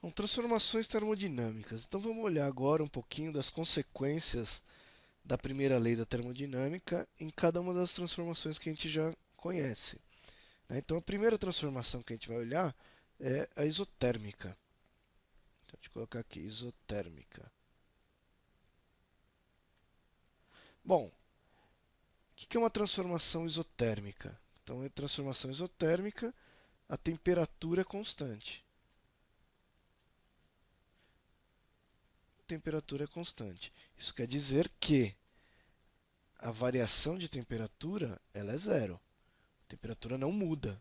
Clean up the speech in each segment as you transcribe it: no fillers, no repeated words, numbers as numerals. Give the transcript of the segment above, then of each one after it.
Bom, transformações termodinâmicas. Então vamos olhar agora um pouquinho das consequências da primeira lei da termodinâmica em cada uma das transformações que a gente já conhece. Então a primeira transformação que a gente vai olhar é a isotérmica. Então, deixa eu colocar aqui, isotérmica. Bom, o que é uma transformação isotérmica? Então, em transformação isotérmica, a temperatura é constante. A temperatura é constante. Isso quer dizer que a variação de temperatura ela é zero. A temperatura não muda,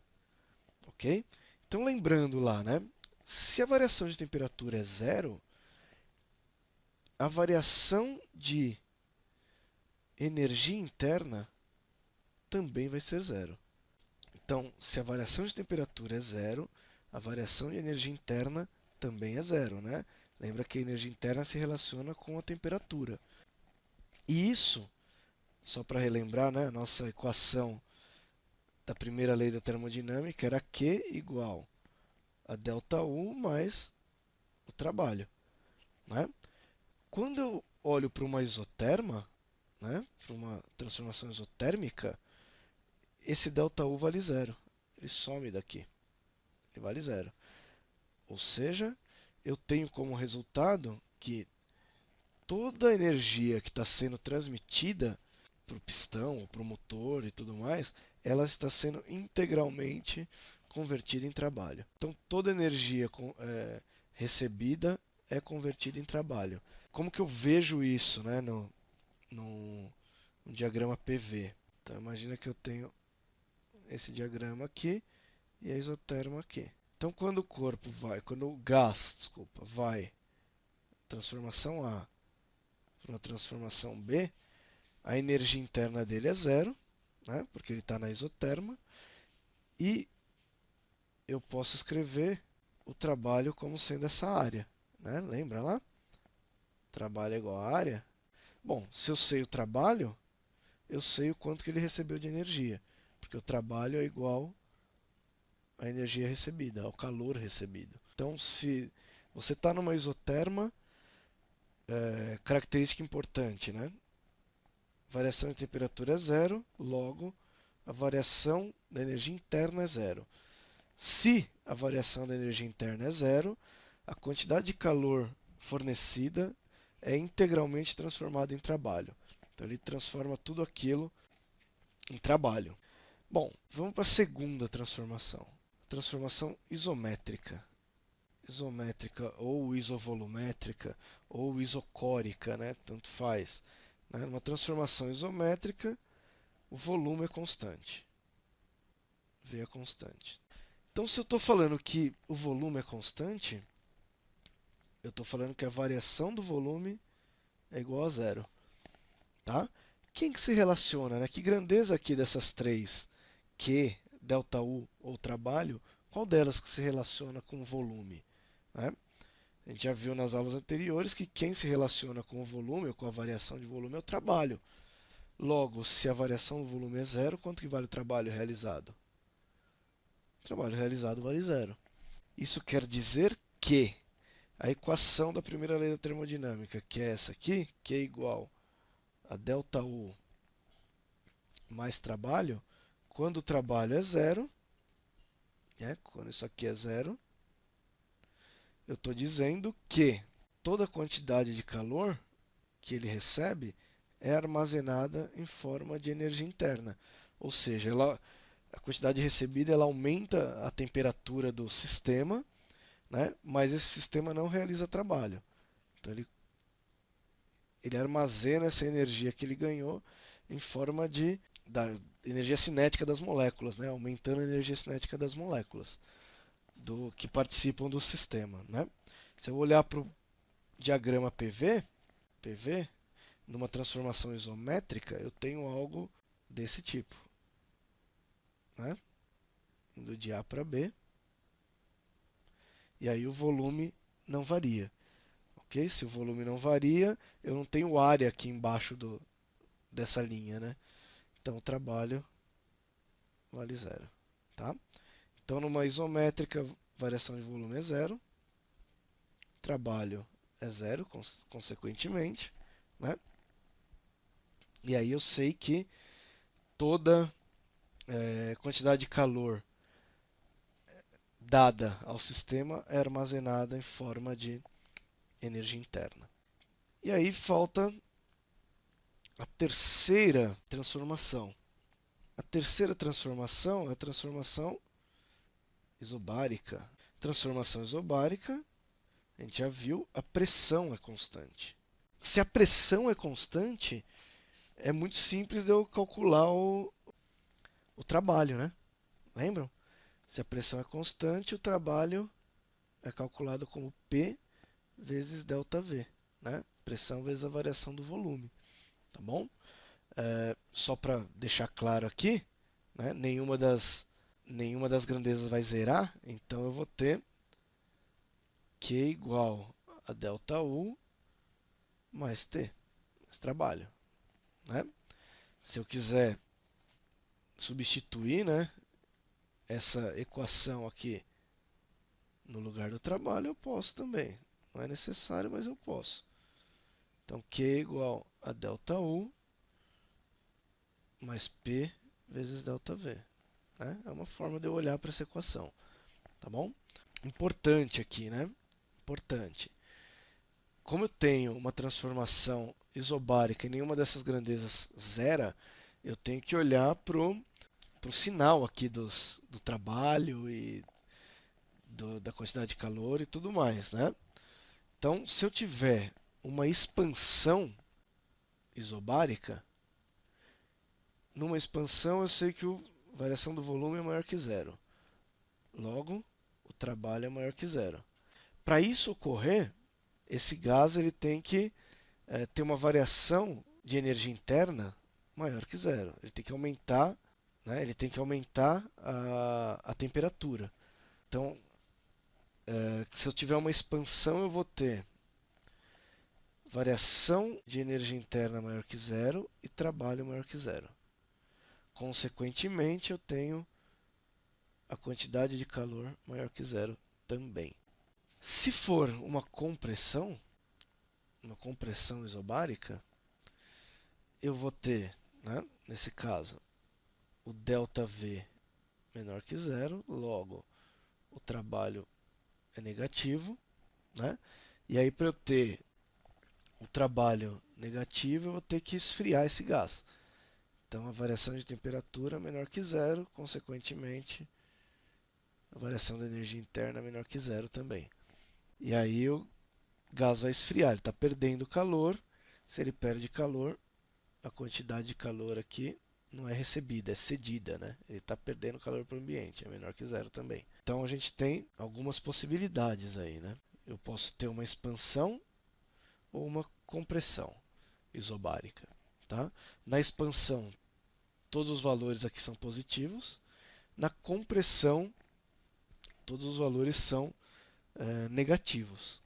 ok? Então, lembrando lá, né? Se a variação de temperatura é zero, a variação de energia interna também vai ser zero. Então, se a variação de temperatura é zero, a variação de energia interna também é zero, né? Lembra que a energia interna se relaciona com a temperatura. E isso, só para relembrar, né, a nossa equação da primeira lei da termodinâmica era Q igual a ΔU mais o trabalho, né? Quando eu olho para uma isoterma, né, para uma transformação isotérmica, esse ΔU vale zero. Ele some daqui. Ele vale zero. Ou seja, eu tenho como resultado que toda a energia que está sendo transmitida para o pistão, para o motor e tudo mais, ela está sendo integralmente convertida em trabalho. Então, toda energia recebida é convertida em trabalho. Como que eu vejo isso, né, no diagrama PV? Então, imagina que eu tenho esse diagrama aqui e a isoterma aqui. Então, quando o gás, desculpa, vai transformação A para uma transformação B, a energia interna dele é zero, né, porque ele está na isoterma, e eu posso escrever o trabalho como sendo essa área. Né? Lembra lá? Trabalho é igual a área. Bom, se eu sei o trabalho, eu sei o quanto que ele recebeu de energia, porque o trabalho é igual à energia recebida, ao calor recebido. Então, se você está numa isoterma, característica importante, né? Variação de temperatura é zero, logo a variação da energia interna é zero. Se a variação da energia interna é zero, a quantidade de calor fornecida é integralmente transformada em trabalho. Então ele transforma tudo aquilo em trabalho. Bom, vamos para a segunda transformação. Transformação isométrica. Isométrica ou isovolumétrica ou isocórica, né? Tanto faz. Numa transformação isométrica, o volume é constante. V é constante. Então, se eu estou falando que o volume é constante, eu estou falando que a variação do volume é igual a zero. Tá? Quem que se relaciona? Né? Que grandeza aqui dessas três, Q, ΔU ou trabalho, qual delas que se relaciona com o volume? Né? A gente já viu nas aulas anteriores que quem se relaciona com o volume ou com a variação de volume é o trabalho. Logo, se a variação do volume é zero, quanto que vale o trabalho realizado? O trabalho realizado vale zero. Isso quer dizer que a equação da primeira lei da termodinâmica, que é essa aqui, que é igual a ΔU mais trabalho, quando o trabalho é zero, né, quando isso aqui é zero, eu estou dizendo que toda a quantidade de calor que ele recebe é armazenada em forma de energia interna. Ou seja, a quantidade recebida ela aumenta a temperatura do sistema, né, mas esse sistema não realiza trabalho. Então ele armazena essa energia que ele ganhou em forma da energia cinética das moléculas, né? Aumentando a energia cinética das moléculas que participam do sistema. Né? Se eu olhar para o diagrama PV, numa transformação isométrica, eu tenho algo desse tipo. Né? Indo de A para B, e aí o volume não varia. Okay? Se o volume não varia, eu não tenho área aqui embaixo dessa linha. Né? Então o trabalho vale zero. Tá? Então, numa isométrica, variação de volume é zero. trabalho é zero, consequentemente, né? E aí eu sei que toda quantidade de calor dada ao sistema é armazenada em forma de energia interna. E aí falta a terceira transformação. A terceira transformação é a transformação isobárica. Transformação isobárica, a gente já viu, a pressão é constante. Se a pressão é constante, é muito simples de eu calcular o trabalho, né? Lembram? Se a pressão é constante, o trabalho é calculado como P vezes ΔV, né? Pressão vezes a variação do volume, tá bom? Só para deixar claro aqui, né? Nenhuma das grandezas vai zerar, então eu vou ter Q igual a ΔU mais T, mais trabalho, né? Se eu quiser substituir, né, essa equação aqui no lugar do trabalho, eu posso também. Não é necessário, mas eu posso. Então, Q igual a ΔU mais P vezes ΔV. Né? É uma forma de eu olhar para essa equação. Tá bom? Importante aqui, né? Importante. Como eu tenho uma transformação isobárica e nenhuma dessas grandezas zera, eu tenho que olhar para o sinal aqui do trabalho e da quantidade de calor e tudo mais, né? Então, se eu tiver uma expansão isobárica, numa expansão eu sei que a variação do volume é maior que zero. Logo, o trabalho é maior que zero. Para isso ocorrer, esse gás ele tem que ter uma variação de energia interna maior que zero. Ele tem que aumentar, né? Ele tem que aumentar a temperatura. Então, se eu tiver uma expansão, eu vou ter variação de energia interna maior que zero e trabalho maior que zero. Consequentemente, eu tenho a quantidade de calor maior que zero também. Se for uma compressão isobárica, eu vou ter, né, nesse caso, o ΔV menor que zero, logo o trabalho é negativo, né? E aí para eu ter o trabalho negativo, eu vou ter que esfriar esse gás. Então a variação de temperatura é menor que zero, consequentemente a variação da energia interna é menor que zero também. E aí o gás vai esfriar, ele está perdendo calor. Se ele perde calor, a quantidade de calor aqui não é recebida, é cedida, né? Ele está perdendo calor para o ambiente, é menor que zero também. Então a gente tem algumas possibilidades aí, né? Eu posso ter uma expansão ou uma compressão isobárica, tá? Na expansão, todos os valores aqui são positivos. Na compressão, todos os valores são negativos.